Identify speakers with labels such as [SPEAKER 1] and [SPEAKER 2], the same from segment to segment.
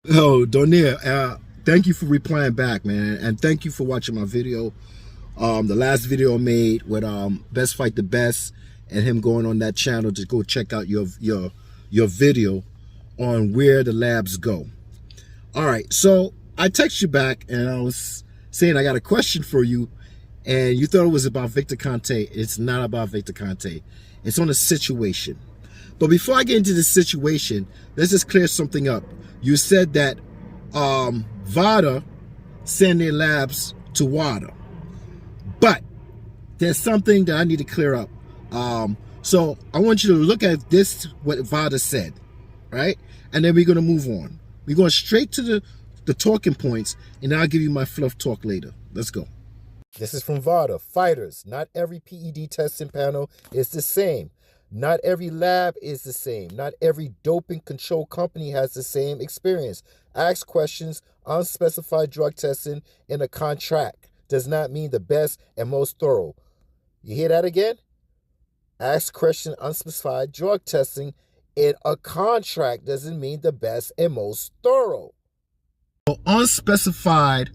[SPEAKER 1] Oh, Donaire, thank you for replying back, man, and thank you for watching my video. The last video I made with Best Fight the Best and him going on that channel to go check out your video on where the labs go. All right, so I text you back and I was saying I got a question for you, and you thought it was about Victor Conte. It's not about Victor Conte. It's on a situation. But before I get into this situation, let's just clear something up. You said that Vada send their labs to Wada. But there's something that I need to clear up. So I want you to look at this, what Vada said, right? And then we're going to move on. We're going straight to the talking points, and I'll give you my fluff talk later. Let's go. This is from Vada. Fighters, not every PED testing panel is the same. Not every lab is the same. Not every doping control company has the same experience. Ask questions. Unspecified drug testing in a contract does not mean the best and most thorough. You hear that again? Ask question. Unspecified drug testing in a contract doesn't mean the best and most thorough. So unspecified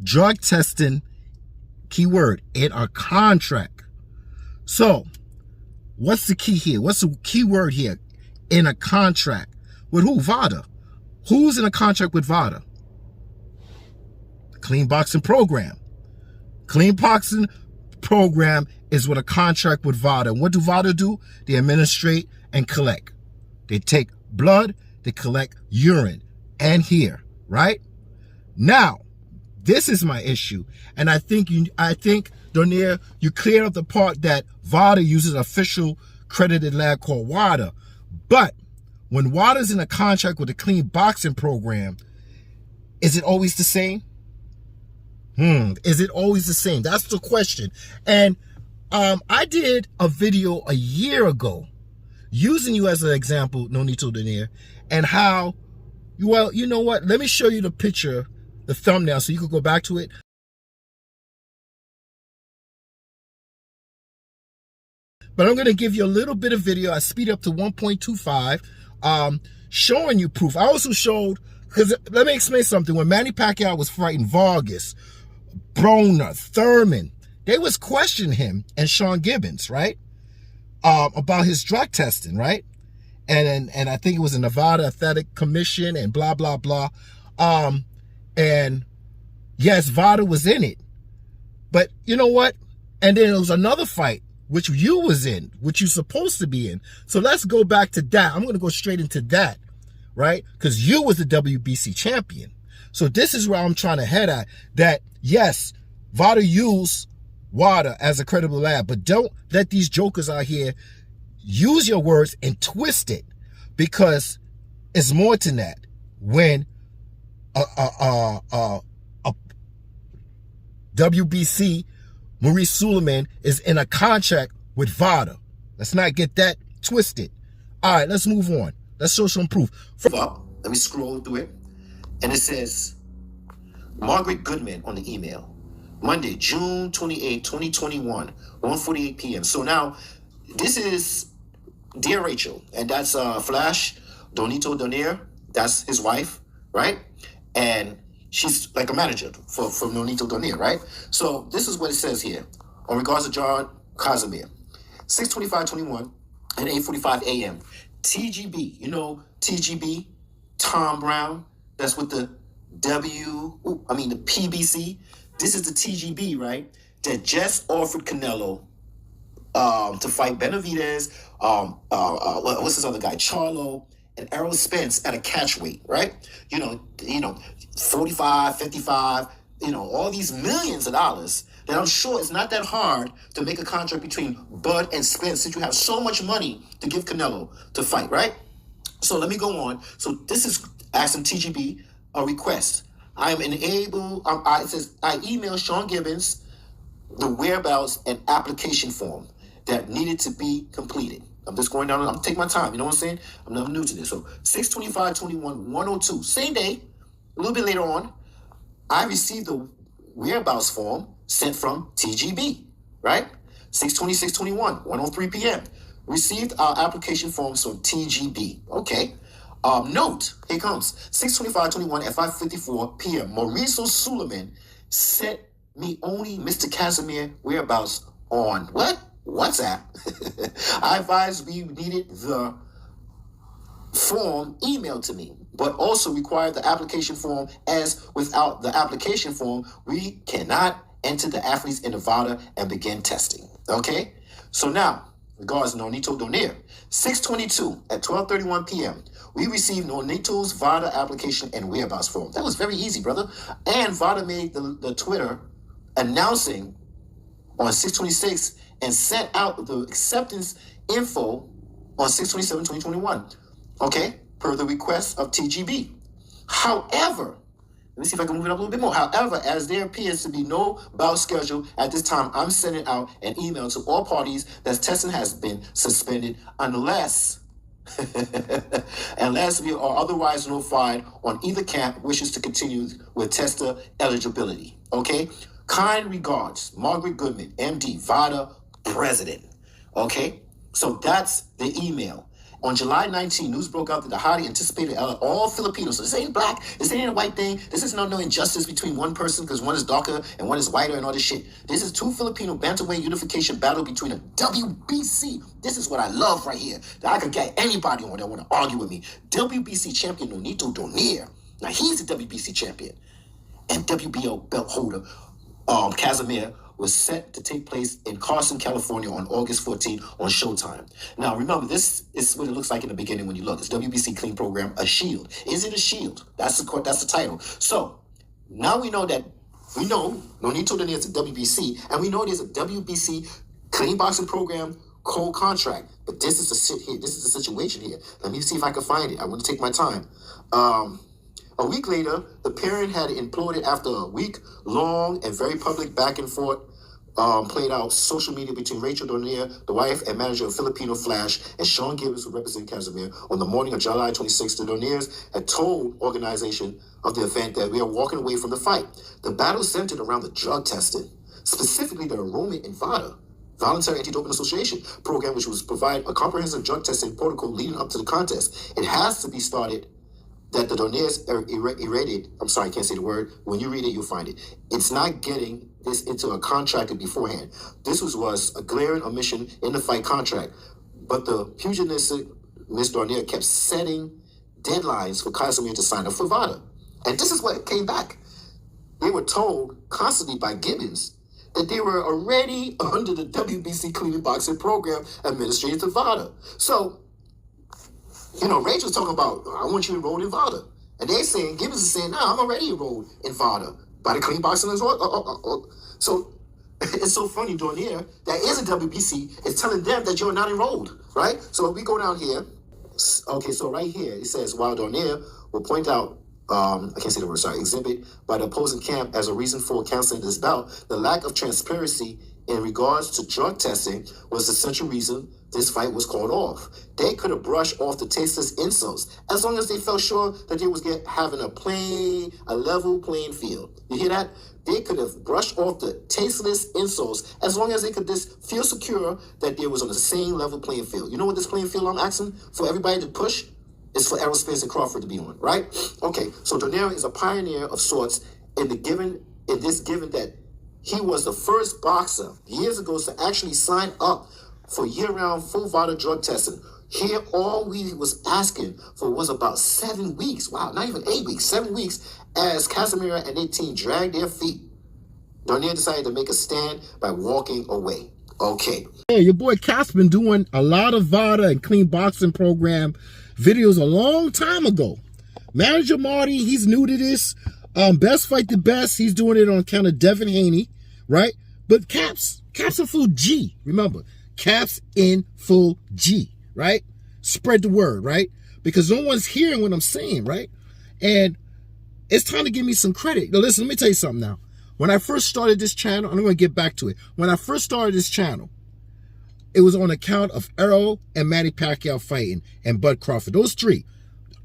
[SPEAKER 1] drug testing, keyword, in a contract. So what's the key here? What's the key word here? In a contract. With who? Vada. Who's in a contract with Vada? The Clean Boxing Program. Clean Boxing Program is with a contract with Vada. And what do Vada do? They administrate and collect. They take blood, they collect urine and hair, right? Now, this is my issue. And I think Donaire, you cleared up the part that Vada uses an official credited lab called WADA. But when WADA's in a contract with the Clean Boxing Program, is it always the same? Is it always the same? That's the question. And I did a video a year ago using you as an example, Nonito Donaire, and how, well, you know what? Let me show you the picture, the thumbnail, so you could go back to it. But I'm going to give you a little bit of video. I speed up to 1.25, showing you proof. I also showed, because let me explain something. When Manny Pacquiao was fighting Vargas, Broner, Thurman, they was questioning him and Sean Gibbons, right? About his drug testing, right? And I think it was a Nevada Athletic Commission and blah, blah, blah. And yes, Vada was in it. But you know what? And then there was another fight, which you was in, which you're supposed to be in. So let's go back to that. I'm going to go straight into that, right? Because you was the WBC champion. So this is where I'm trying to head at, that yes, Vada used WADA as a credible lab, but don't let these jokers out here use your words and twist it, because it's more than that. When a WBC Maurice Suleiman is in a contract with Vada. Let's not get that twisted. All right, let's move on. Let's show some proof.
[SPEAKER 2] Up, let me scroll through it. And it says, Margaret Goodman on the email. Monday, June 28, 2021, 1:48 p.m. So now, this is Dear Rachel, and that's Flash, Nonito Donaire, that's his wife, right? And she's like a manager for Nonito Donaire, right? So this is what it says here on regards to John Casimero. 6:25:21 and 8:45 a.m. TGB, you know TGB, Tom Brown, that's with the the PBC. This is the TGB, right? That just offered Canelo to fight Benavidez, what's this other guy, Charlo, and Errol Spence at a catch weight, right? You know, 45, 55, all these millions of dollars that I'm sure it's not that hard to make a contract between Bud and Spence, since you have so much money to give Canelo to fight, right? So let me go on. So this is asking TGB a request. I am enabled, it says, I emailed Sean Gibbons the whereabouts and application form that needed to be completed. I'm just going down, I'm taking my time, you know what I'm saying? I'm not new to this. So 6:25:21, 102, same day, a little bit later on, I received the whereabouts form sent from TGB, right? 6:26:21, 1:03 p.m. Received our application forms from TGB. Okay. Note, here comes 6:25:21 at 5:54 p.m. Mauricio Suleiman sent me only Mr. Casimero whereabouts on what? WhatsApp. I advised we needed the form emailed to me, but also required the application form, as without the application form, we cannot enter the athletes in Vada and begin testing. Okay? So now, regards Nonito Donaire, 6:22 at 12:31 p.m. We received Nonito's Vada application and whereabouts form. That was very easy, brother. And Vada made the Twitter announcing on 6:26 and sent out the acceptance info on 6/27/2021. Okay, per the request of TGB. However, let me see if I can move it up a little bit more. However, as there appears to be no bout schedule at this time, I'm sending out an email to all parties that testing has been suspended unless unless we are otherwise notified on either camp wishes to continue with tester eligibility. Okay? Kind regards, Margaret Goodman, MD, Vada, President. Okay? So that's the email. On July 19, news broke out that the highly anticipated all Filipinos. So this ain't black. This ain't a white thing. This is no injustice between one person because one is darker and one is whiter and all this shit. This is two Filipino bantamweight unification battle between a WBC. This is what I love right here. That I could get anybody on that want to argue with me. WBC champion Nonito Donaire. Now he's the WBC champion. And WBO belt holder Casimero was set to take place in Carson, California on August 14 on Showtime. Now, remember, this is what it looks like in the beginning when you look. It's WBC Clean Program, a shield. Is it a shield? That's the title. So, now we know Nonito Donaire is a WBC, and we know there's a WBC Clean Boxing Program cold contract. But this is the situation here. Let me see if I can find it. I want to take my time. A week later, the pairing had imploded after a week-long and very public back and forth played out social media between Rachel Donaire, the wife and manager of Filipino Flash, and Sean Gibbons, who represented Casimero. On the morning of July 26th, the Donaires had told organization of the event that we are walking away from the fight. The battle centered around the drug testing, specifically the enrollment in Vada, Voluntary Anti-Doping Association program, which was provide a comprehensive drug testing protocol leading up to the contest. It has to be started that the Donaires irradiated. I'm sorry, I can't say the word. When you read it, you'll find it. It's not getting this into a contract beforehand. This was a glaring omission in the fight contract. But the pugilistic Miss Donaire kept setting deadlines for Casimero to sign up for Vada. And this is what came back. They were told constantly by Gibbons that they were already under the WBC Clean Boxing Program administrated to Vada. So, Rachel's talking about, I want you enrolled in Vada. And they're saying, Gibbons is saying, no, I'm already enrolled in Vada by the Clean Boxing as well. So it's so funny, Donaire, that is a WBC, is telling them that you're not enrolled, right? So we go down here. Okay, so right here, it says, while Donaire will point out, I can't say the word, sorry, exhibit by the opposing camp as a reason for canceling this bout, the lack of transparency in regards to drug testing was the central reason this fight was called off. They could have brushed off the tasteless insults as long as they felt sure that they was having a level playing field. You hear that? They could have brushed off the tasteless insults as long as they could just feel secure that they was on the same level playing field. You know what this playing field I'm asking for everybody to push? It's for Aerospace and Crawford to be on, right? Okay, so Donaire is a pioneer of sorts in this given that he was the first boxer years ago to actually sign up for year-round full Vada drug testing. Here, all we was asking for was about 7 weeks. Wow, not even 8 weeks, 7 weeks, as Casimero and their team dragged their feet. Donaire decided to make a stand by walking away. Okay.
[SPEAKER 1] Hey, your boy Cap's been doing a lot of Vada and Clean Boxing Program videos a long time ago. Manager Marty, he's new to this. Best Fight the Best, he's doing it on account of Devin Haney, right? But Cap's in full G. Remember, Cap's in full G, right? Spread the word, right? Because no one's hearing what I'm saying, right? And it's time to give me some credit. Now, listen, let me tell you something now. When I first started this channel, I'm going to get back to it. When I first started this channel, it was on account of Errol and Manny Pacquiao fighting and Bud Crawford. Those three.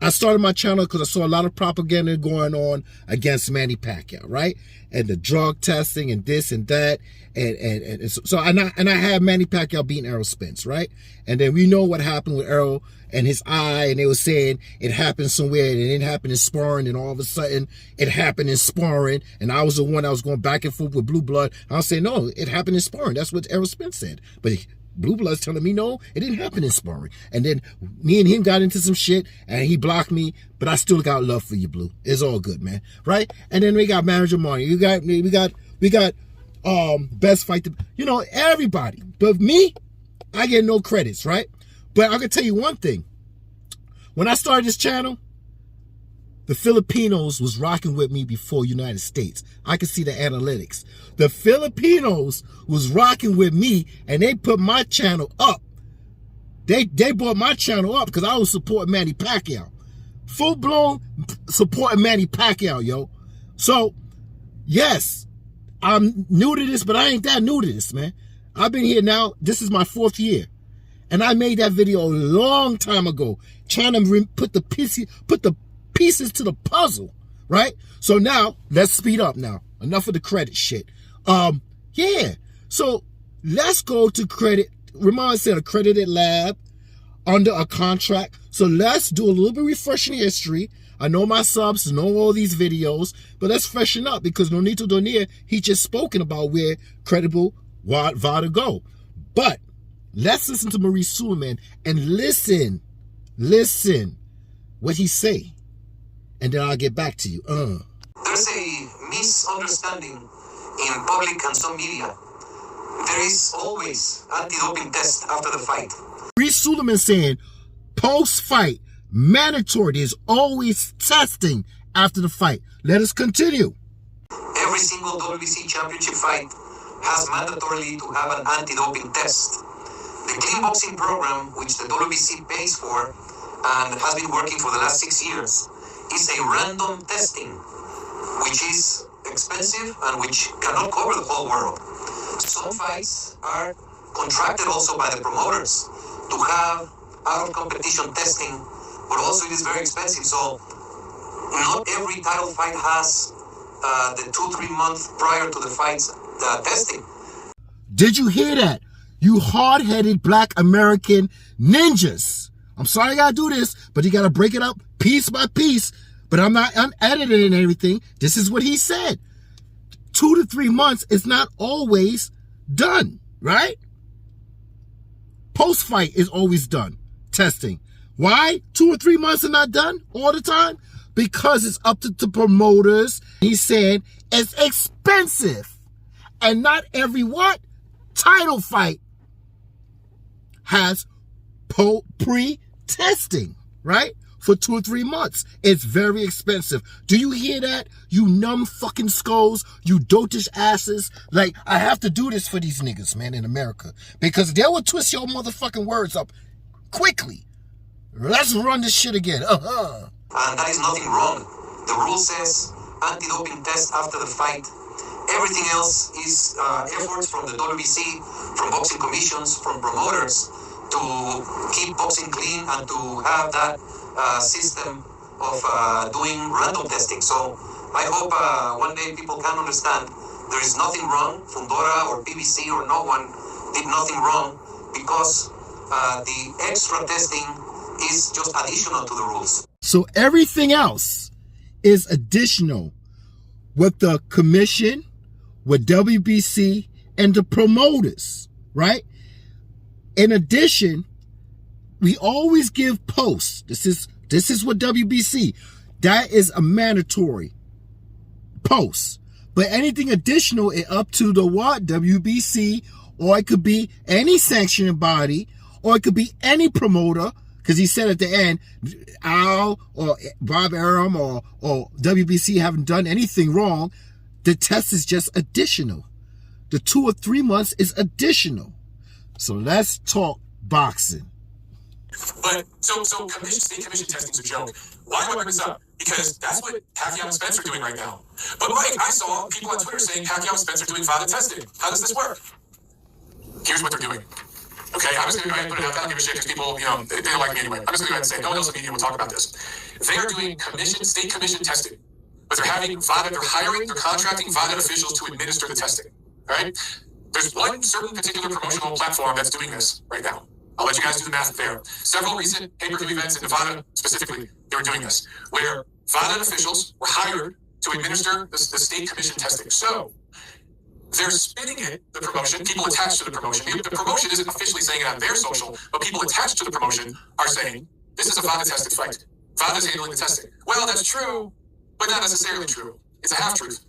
[SPEAKER 1] I started my channel because I saw a lot of propaganda going on against Manny Pacquiao, right? And the drug testing and this and that. And I had Manny Pacquiao beating Errol Spence, right? And then we know what happened with Errol and his eye, and they were saying it happened somewhere and it didn't happen in sparring, and all of a sudden it happened in sparring, and I was the one that was going back and forth with Blue Blood. I was saying, no, it happened in sparring. That's what Errol Spence said. But Blue Blood's telling me, no, it didn't happen in sparring. And then me and him got into some shit, and he blocked me, but I still got love for you, Blue. It's all good, man, right? And then we got Manager Money. We got Best Fight, you know, everybody. But me, I get no credits, right? But I can tell you one thing. When I started this channel, the Filipinos was rocking with me before United States. I could see the analytics. The Filipinos was rocking with me, and they put my channel up. They brought my channel up because I was supporting Manny Pacquiao. Full-blown supporting Manny Pacquiao, yo. So, yes, I'm new to this, but I ain't that new to this, man. I've been here now. This is my 4th year. And I made that video a long time ago, trying to put the pieces to the puzzle, right? So now, let's speed up now. Enough of the credit shit. Yeah. So let's go to credit. Ramon said accredited lab under a contract. So let's do a little bit refreshing history. I know my subs know all these videos, but let's freshen up because Nonito Donaire, he just spoken about where credible Vada go. But let's listen to Maurice Suleiman and listen what he say. And then I'll get back to you.
[SPEAKER 2] There's a misunderstanding in public and some media. There is always anti-doping test after the fight.
[SPEAKER 1] Maurice Suleiman saying post-fight, mandatory, there's always testing after the fight. Let us continue.
[SPEAKER 2] Every single WBC championship fight has mandatorily to have an anti-doping test. The clean boxing program, which the WBC pays for and has been working for the last 6 years, is a random testing, which is expensive and which cannot cover the whole world. Some fights are contracted also by the promoters to have out-of-competition testing, but also it is very expensive. So not every title fight has the 2-3 months prior to the fights testing.
[SPEAKER 1] Did you hear that? You hard-headed black American ninjas. I'm sorry I gotta do this, but you gotta break it up piece by piece. But I'm not unedited and everything. This is what he said. 2 to 3 months is not always done, right? Post-fight is always done. Testing. Why 2 or 3 months are not done all the time? Because it's up to the promoters. He said it's expensive. And not every what? Title fight has pre-testing, right? For 2 or 3 months. It's very expensive. Do you hear that? You numb fucking skulls, you dotish asses. Like, I have to do this for these niggas, man, in America. Because they will twist your motherfucking words up quickly. Let's run this shit again.
[SPEAKER 2] And that is nothing wrong. The rule says anti-doping test after the fight. Everything else is efforts from the WBC, from boxing commissions, from promoters to keep boxing clean and to have that system of doing random testing. So I hope one day people can understand there is nothing wrong. Fundora or PBC or no one did nothing wrong because the extra testing is just additional to the rules.
[SPEAKER 1] So everything else is additional with the commission, with WBC, and the promoters, right? In addition, we always give posts. This is what WBC. That is a mandatory post. But anything additional is up to the what? WBC, or it could be any sanctioning body, or it could be any promoter. Because he said at the end, Al or Bob Arum or WBC haven't done anything wrong. The test is just additional. The 2 or 3 months is additional. So let's talk boxing.
[SPEAKER 3] But so state commission testing's a joke. Why do I bring this up? Because that's what Pacquiao and Spence are doing right now. But Mike, I saw people on Twitter saying Pacquiao and Spence are doing Vada testing. How does this work? Here's what they're doing. Okay, I'm just going to go ahead and put it out. I don't give a shit because people, they don't like me anyway. I'm just going to go ahead and say, no one else in the media will talk about this. They're doing state commission testing, but they're having Vada, they're contracting Vada officials to administer the testing. All right? There's one certain particular promotional platform that's doing this right now. I'll let you guys do the math there. Several recent pay-per-view events in Nevada, specifically, they were doing this, where Vada officials were hired to administer the state commission testing. So, they're spinning it, the promotion, people attached to the promotion. The promotion isn't officially saying it on their social, but people attached to the promotion are saying, this is a Vada-tested fight. Vada's handling the testing. Well, that's true, but not necessarily true. It's a half-truth.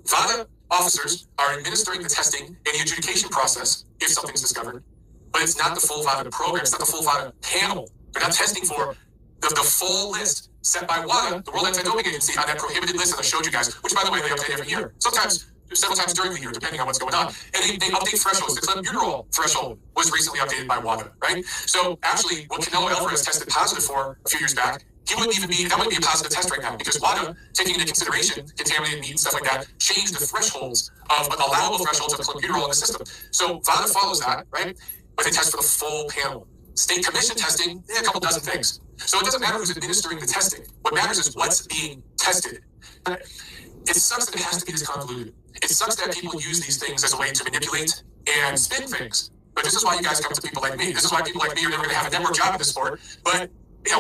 [SPEAKER 3] Vada officers are administering the testing in the adjudication process if something's discovered, but it's not the full Vada program. It's not the full Vada panel. They're not testing for the full list set by WADA, the World Anti-Doping Agency, on that prohibited list that I showed you guys, which, by the way, they update every year. Sometimes, several times during the year, depending on what's going on. And they update thresholds. The clenbuterol threshold was recently updated by WADA, right? So, actually, what Canelo Alvarez tested positive for a few years back, that wouldn't be a positive test right now, because WADA, taking into consideration contaminated meat and stuff like that, changed the thresholds of allowable thresholds of clenbuterol in the system. So Vada follows that, right? But they test for the full panel. State commission testing, a couple dozen things. So it doesn't matter who's administering the testing. What matters is what's being tested. It sucks that it has to be this convoluted. It sucks that people use these things as a way to manipulate and spin things. But this is why you guys come to people like me. This is why people like me are never going to have a network job in this sport. But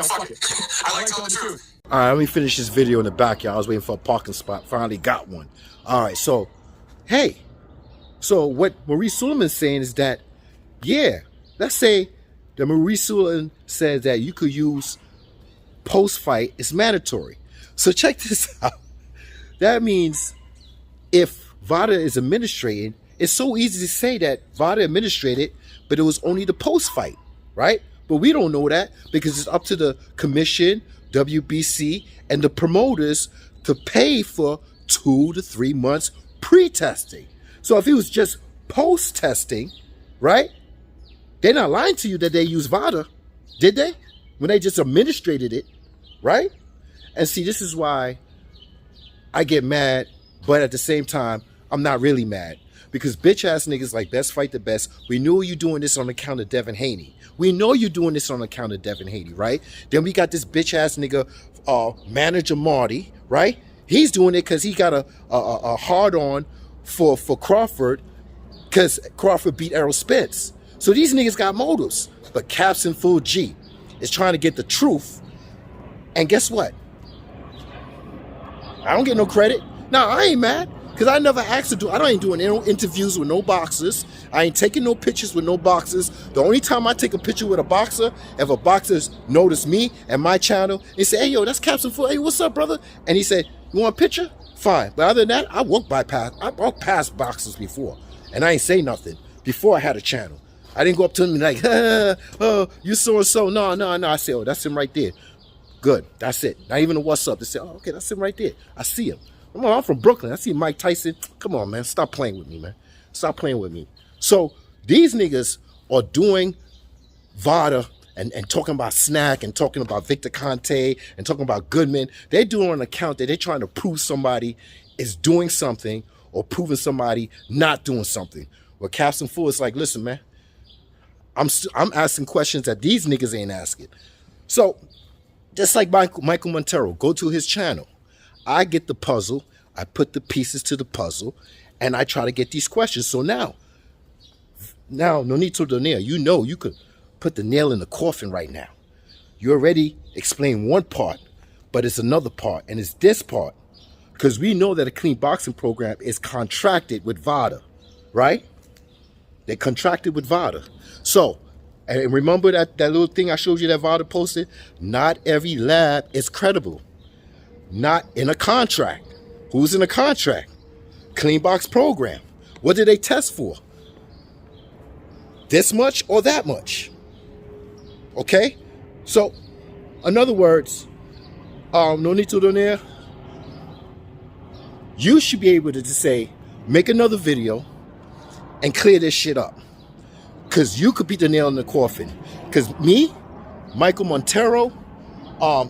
[SPEAKER 3] fuck it. I like telling the truth.
[SPEAKER 1] All right, let me finish this video in the backyard. I was waiting for a parking spot. Finally got one. All right, so, hey. So what Maurice Suleiman's saying is that, yeah, let's say that Maurice Suleiman says that you could use post-fight. It's mandatory. So check this out. That means if Vada is administrating, it's so easy to say that Vada administrated, but it was only the post-fight, right? But we don't know that because it's up to the commission, WBC, and the promoters to pay for 2 to 3 months pre-testing. So if it was just post-testing, right? They're not lying to you that they use Vada, did they? When they just administrated it, right? And see, this is why I get mad, but at the same time, I'm not really mad. Because bitch-ass niggas like Best Fight the Best, we knew you doing this on account of Devin Haney. We know you're doing this on account of Devin Haney, right? Then we got this bitch-ass nigga, manager Marty, right? He's doing it because he got a hard-on for Crawford because Crawford beat Errol Spence. So these niggas got motives. But Captain Full G is trying to get the truth. And guess what? I don't get no credit. Now, I ain't mad. Because I never asked to do, I ain't doing no interviews with no boxers. I ain't taking no pictures with no boxers. The only time I take a picture with a boxer, if a boxer's noticed me and my channel, and say, hey, yo, that's Captain Full. Hey, what's up, brother? And he said, you want a picture? Fine. But other than that, I walked past boxers before. And I ain't say nothing before I had a channel. I didn't go up to him and like, oh, you so-and-so. No. I said, oh, that's him right there. Good. That's it. Not even a what's up. They said, oh, okay, that's him right there. I see him. Come on, I'm from Brooklyn. I see Mike Tyson. Come on, man. Stop playing with me, man. Stop playing with me. So these niggas are doing Vada and talking about Snack and talking about Victor Conte and talking about Goodman. They're doing an account that they're trying to prove somebody is doing something or proving somebody not doing something. Well, Captain Full is like, listen, man, I'm asking questions that these niggas ain't asking. So just like Michael Montero, go to his channel. I get the puzzle, I put the pieces to the puzzle, and I try to get these questions. So now, Nonito Donaire, you know you could put the nail in the coffin right now. You already explained one part, but it's another part, and it's this part. Because we know that a clean boxing program is contracted with Vada, right? They contracted with Vada. So, and remember that little thing I showed you that Vada posted? Not every lab is credible. Not in a contract. Who's in a contract? Clean box program. What did they test for? This much or that much? Okay? So, in other words, Nonito Donaire, you should be able to say, make another video and clear this shit up. Because you could be the nail in the coffin. Because me, Michael Montero,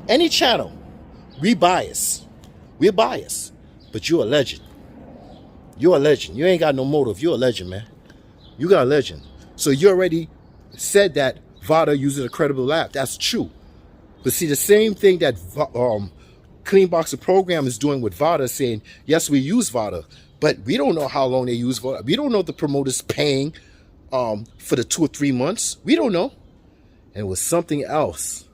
[SPEAKER 1] any channel, we're biased. But you're a legend. You're a legend. You ain't got no motive. You're a legend, man. You got a legend. So you already said that Vada uses a credible lab. That's true. But see, the same thing that Clean Boxing Program is doing with Vada, saying, yes, we use Vada, but we don't know how long they use Vada. We don't know if the promoter's paying for the 2 or 3 months. We don't know. And it was something else.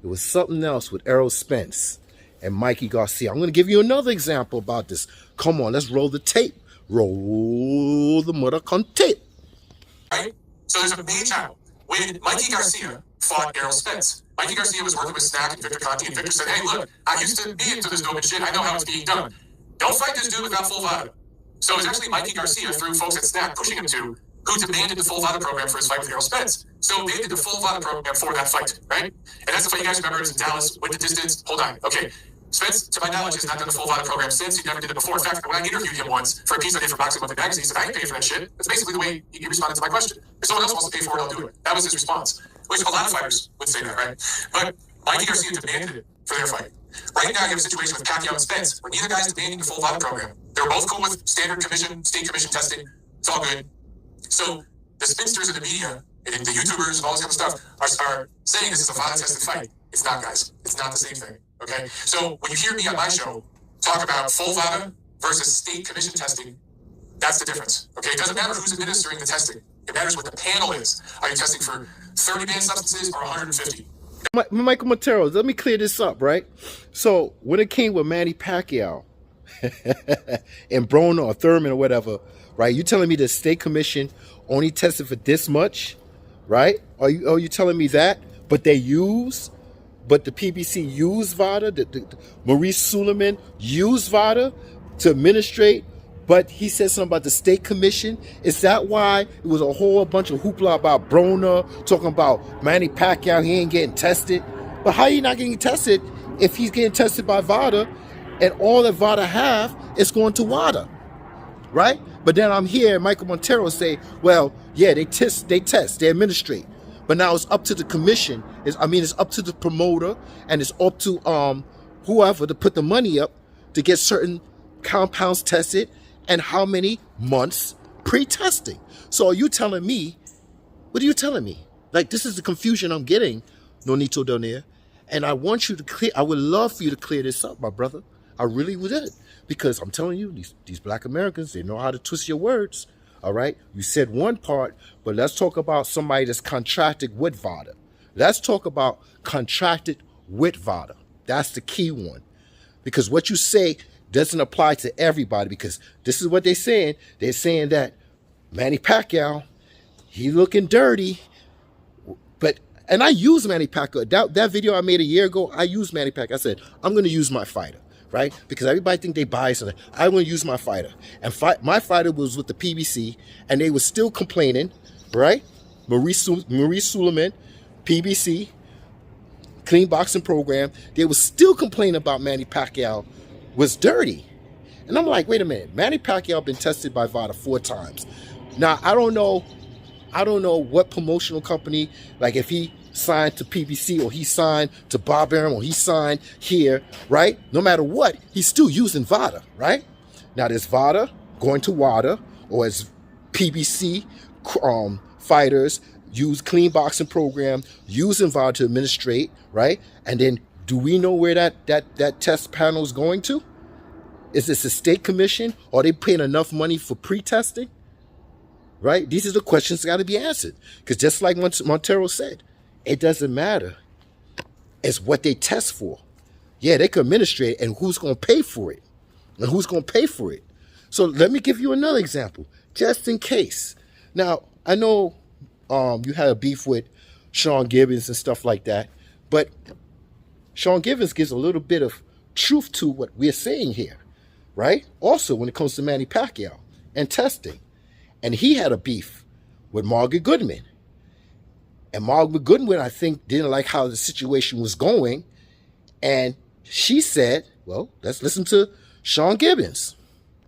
[SPEAKER 1] It was something else with Errol Spence and Mikey Garcia. I'm going to give you another example about this. Come on, let's roll the tape. Roll the mother con tape.
[SPEAKER 3] Right? So there's a main channel. When Mikey Garcia fought Errol Spence, Mikey Garcia was working with Snack and Victor Conti, and Victor said, hey, look, I used to be into this doping shit. I know how it's being done. Don't fight this dude without full Vada. So it was actually Mikey Garcia, through folks at Snack pushing him to, who demanded the full Vada program for his fight with Errol Spence. So they did the full Vada program for that fight, right? And that's the fight you guys remember. It was in Dallas, went the distance. Hold on. Okay. Spence, to my knowledge, has not done the full Vada program since. He never did it before. In fact, when I interviewed him once for a piece I did for Boxing Monthly magazine, he said, I ain't paying for that shit. That's basically the way he responded to my question. If someone else wants to pay for it, I'll do it. That was his response. Which a lot of fighters would say that, right? But Mikey Garcia demanded it for their fight. Right now, you have a situation with Pacquiao and Spence, where neither guy is demanding the full Vada program. They're both cool with standard commission, state commission testing. It's all good. So the spinsters in the media, and the YouTubers and all this kind of stuff are saying this is a Vada tested fight. It's not, guys. It's not the same thing. Okay? So when you hear me on my show talk about full Vada versus state commission testing, that's the difference. Okay? It doesn't matter who's administering the testing. It matters what the panel is. Are you testing for 30 banned substances or 150?
[SPEAKER 1] Michael Montero, let me clear this up, right? So when it came with Manny Pacquiao and Broner or Thurman or whatever, right? You telling me the state commission only tested for this much, right? Are you telling me that? But the PBC used Vada, Maurice Suleiman used Vada to administrate, but he said something about the state commission. Is that why it was a whole bunch of hoopla about Broner, talking about Manny Pacquiao, he ain't getting tested? But how are you not getting tested if he's getting tested by Vada and all that Vada have is going to WADA, right? But then I'm hearing Michael Montero say, well, yeah, they test, they administrate. But now it's up to the commission. It's up to the promoter, and it's up to whoever to put the money up to get certain compounds tested and how many months pre-testing. So are you telling me, what are you telling me? Like, this is the confusion I'm getting, Nonito Donaire. And I want you to I would love for you to clear this up, my brother. I really would. Because I'm telling you, these black Americans, they know how to twist your words. All right? You said one part, but let's talk about somebody that's contracted with Vada. Let's talk about contracted with Vada. That's the key one. Because what you say doesn't apply to everybody, because this is what they're saying. They're saying that Manny Pacquiao, he looking dirty. And I use Manny Pacquiao. That video I made a year ago, I used Manny Pacquiao. I said, I'm going to use my fighter, right? Because everybody think they biased. I'm going to use my fighter. And my fighter was with the PBC, and they were still complaining, right? Maurice Suleiman, PBC, Clean Boxing Program, they were still complaining about Manny Pacquiao was dirty. And I'm like, wait a minute. Manny Pacquiao been tested by Vada 4 times. Now, I don't know what promotional company, like if he signed to PBC or he signed to Bob Arum or he signed here, right? No matter what, he's still using Vada, right? Now, there's Vada going to WADA, or as PBC fighters use Clean Boxing Program, using Vada to administrate, right? And then do we know where that test panel is going to? Is this a state commission? Are they paying enough money for pre-testing? Right? These are the questions that got to be answered. Because just like Montero said, it doesn't matter. It's what they test for. Yeah, they can administrate, and who's going to pay for it? And who's going to pay for it? So let me give you another example, just in case. Now, I know you had a beef with Sean Gibbons and stuff like that, but Sean Gibbons gives a little bit of truth to what we're saying here, right? Also, when it comes to Manny Pacquiao and testing. And he had a beef with Margaret Goodman. And Margaret Goodman, I think, didn't like how the situation was going. And she said, well, let's listen to Sean Gibbons.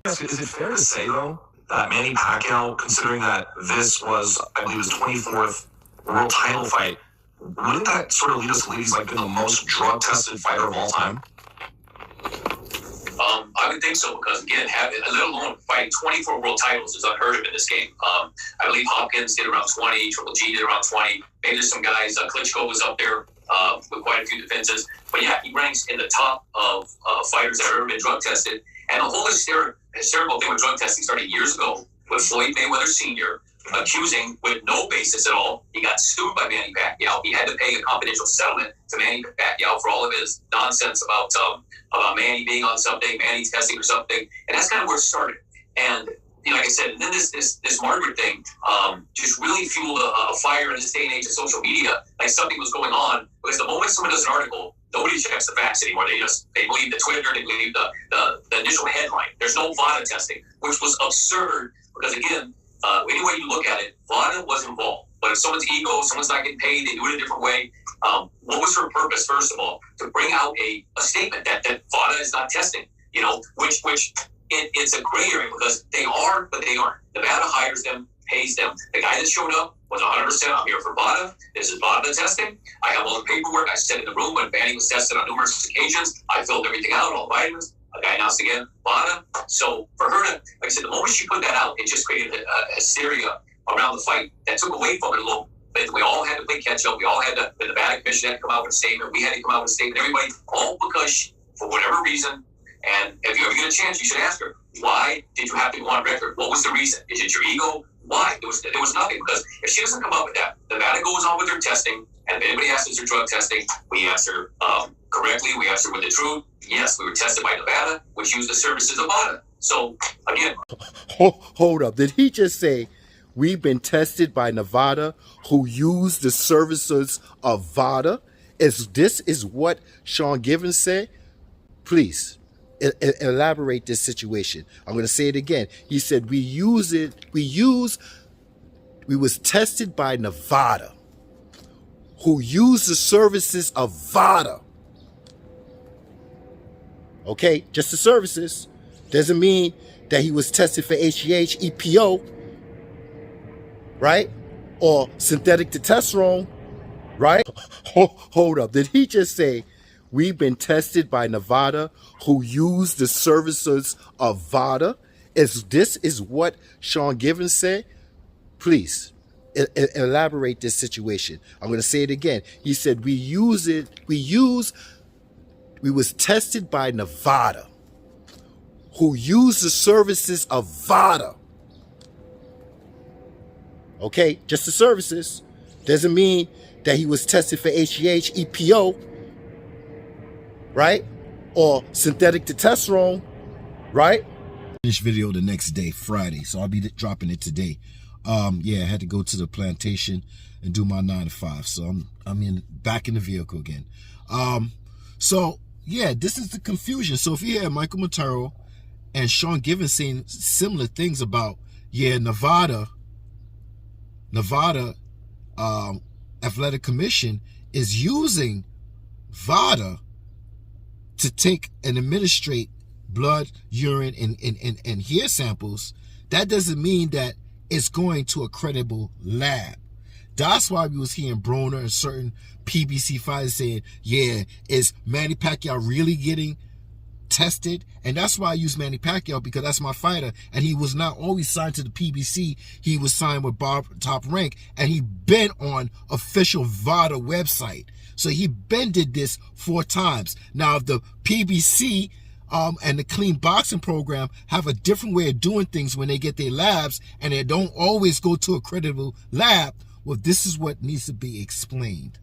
[SPEAKER 4] Is it fair to say, though, that Manny Pacquiao, considering that this was, I believe, his 24th world title fight, wouldn't that sort of lead us to believe he's like been the most drug-tested fighter of all time?
[SPEAKER 3] I
[SPEAKER 4] would think so, because again, let alone fighting 24 world titles is unheard of in this game. I believe Hopkins did around 20, Triple G did around 20. Maybe there's some guys. Klitschko was up there with quite a few defenses. But yeah, he ranks in the top of fighters that have ever been drug tested. And the whole hysterical thing with drug testing started years ago with Floyd Mayweather Sr. accusing, with no basis at all. He got sued by Manny Pacquiao. He had to pay a confidential settlement to Manny Pacquiao for all of his nonsense about Manny being on something, Manny testing or something, and that's kind of where it started. And like I said, and then this Margaret thing just really fueled a fire in this day and age of social media. Like something was going on, because the moment someone does an article, nobody checks the facts anymore. They believe the Twitter, they believe the initial headline. There's no Vada testing, which was absurd, because again, any way you look at it, Vada was involved. But if someone's ego, someone's not getting paid, they do it a different way. What was her purpose, first of all? To bring out a statement that Vada is not testing, which it's a gray area, because they are, but they aren't. Nevada hires them, pays them. The guy that showed up was 100%, I'm here for Vada. This is Vada testing. I have all the paperwork. I sat in the room when Manny was tested on numerous occasions. I filled everything out, all the vitamins. A guy announced again, Vada. So for her to, like I said, the moment she put that out, it just created a hysteria around the fight that took away from it a little bit. We all had to play catch up. We all had to, the Nevada Commission had to come out with a statement. We had to come out with a statement. Everybody, all because for whatever reason, and if you ever get a chance, you should ask her, why did you have to go on record? What was the reason? Is it your ego? Why? There was nothing, because if she doesn't come up with that, Nevada goes on with their testing, and if anybody asks us for drug testing, we answer correctly. We answer with the truth. Yes, we were tested by Nevada, which used the services of Vada. So, again.
[SPEAKER 1] Hold up. Did he just say, we've been tested by Nevada, who used the services of Vada? This is what Sean Givens said? Please, elaborate this situation. I'm going to say it again. He said, we was tested by Nevada, who used the services of Vada. Okay, just the services. Doesn't mean that he was tested for HGH, EPO, right? Or synthetic testosterone, right? Hold up. Did he just say, we've been tested by Nevada, who used the services of Vada? This is what Sean Givens said? Please, elaborate this situation. I'm going to say it again. He said, we was tested by Nevada, who used the services of Vada. Okay, just the services. Doesn't mean that he was tested for HGH, EPO, right? Or synthetic testosterone, right? Finish video the next day, Friday. So I'll be dropping it today. Yeah, I had to go to the plantation and do my 9 to 5. So I'm back in the vehicle again. So yeah, this is the confusion. So if you hear Michael Montero and Sean Givens saying similar things about, yeah, Nevada Athletic Commission is using Vada to take and administrate blood, urine, and hair samples, that doesn't mean that it's going to a credible lab. That's why we was hearing Broner and certain PBC fighters saying, yeah, is Manny Pacquiao really getting tested? And that's why I use Manny Pacquiao, because that's my fighter. And he was not always signed to the PBC. He was signed with Bob Top Rank, and he been on official Vada website. So he been did this 4 times. Now, if the PBC and the clean boxing program have a different way of doing things when they get their labs, and they don't always go to a credible lab, well, this is what needs to be explained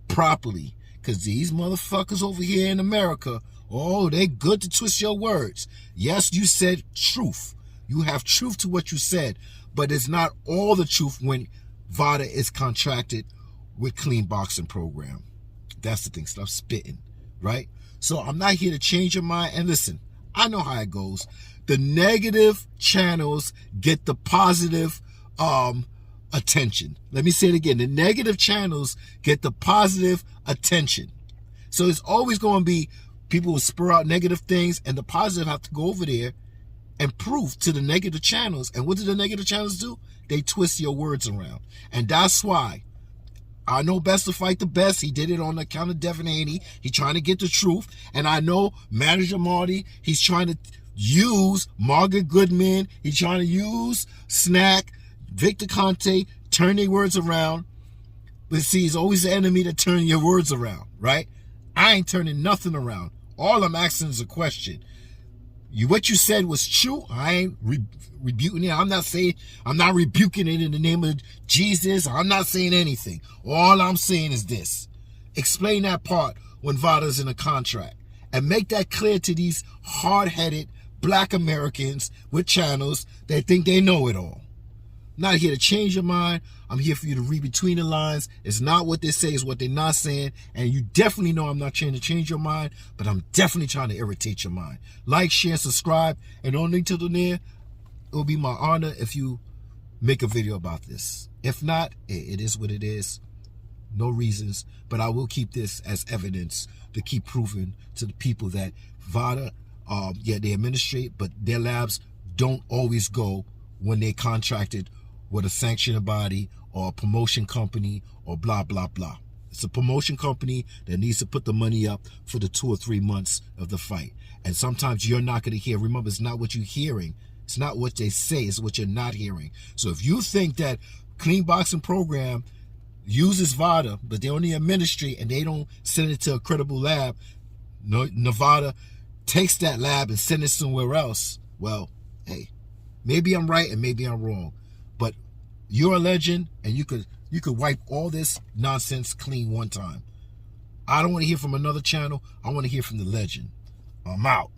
[SPEAKER 1] properly. Because these motherfuckers over here in America, oh, they good to twist your words. Yes, you said truth. You have truth to what you said, but it's not all the truth when Vada is contracted with clean boxing program. That's the thing. Stop spitting, right? So I'm not here to change your mind. And listen, I know how it goes. The negative channels get the positive attention. Let me say it again. The negative channels get the positive attention. So it's always going to be people will spur out negative things, and the positive have to go over there and prove to the negative channels. And what do the negative channels do? They twist your words around. And that's why I know Best to Fight the Best. He did it on account of Devin Haney. He's trying to get the truth. And I know Manager Marty, he's trying to use Margaret Goodman. He's trying to use Snack, Victor Conte, turn their words around. But see, he's always the enemy to turn your words around, right? I ain't turning nothing around. All I'm asking is a question. What you said was true. I ain't rebuking it. I'm not rebuking it in the name of Jesus. I'm not saying anything. All I'm saying is this. Explain that part when Vada's in a contract. And make that clear to these hard-headed black Americans with channels that think they know it all. I'm not here to change your mind. I'm here for you to read between the lines. It's not what they say, it's what they're not saying. And you definitely know I'm not trying to change your mind, but I'm definitely trying to irritate your mind. Like, share, subscribe, and Nonito Donaire, it will be my honor if you make a video about this. If not, it is what it is. No reasons, but I will keep this as evidence to keep proving to the people that Vada, they administrate, but their labs don't always go when they contracted with a sanctioned body or a promotion company or blah, blah, blah. It's a promotion company that needs to put the money up for the 2 or 3 months of the fight. And sometimes you're not going to hear. Remember, it's not what you're hearing. It's not what they say. It's what you're not hearing. So if you think that Clean Boxing Program uses Vada, but they only administrate and they don't send it to a credible lab, Nevada takes that lab and sends it somewhere else, well, hey, maybe I'm right and maybe I'm wrong. But you're a legend, and you could wipe all this nonsense clean one time. I don't want to hear from another channel. I want to hear from the legend. I'm out.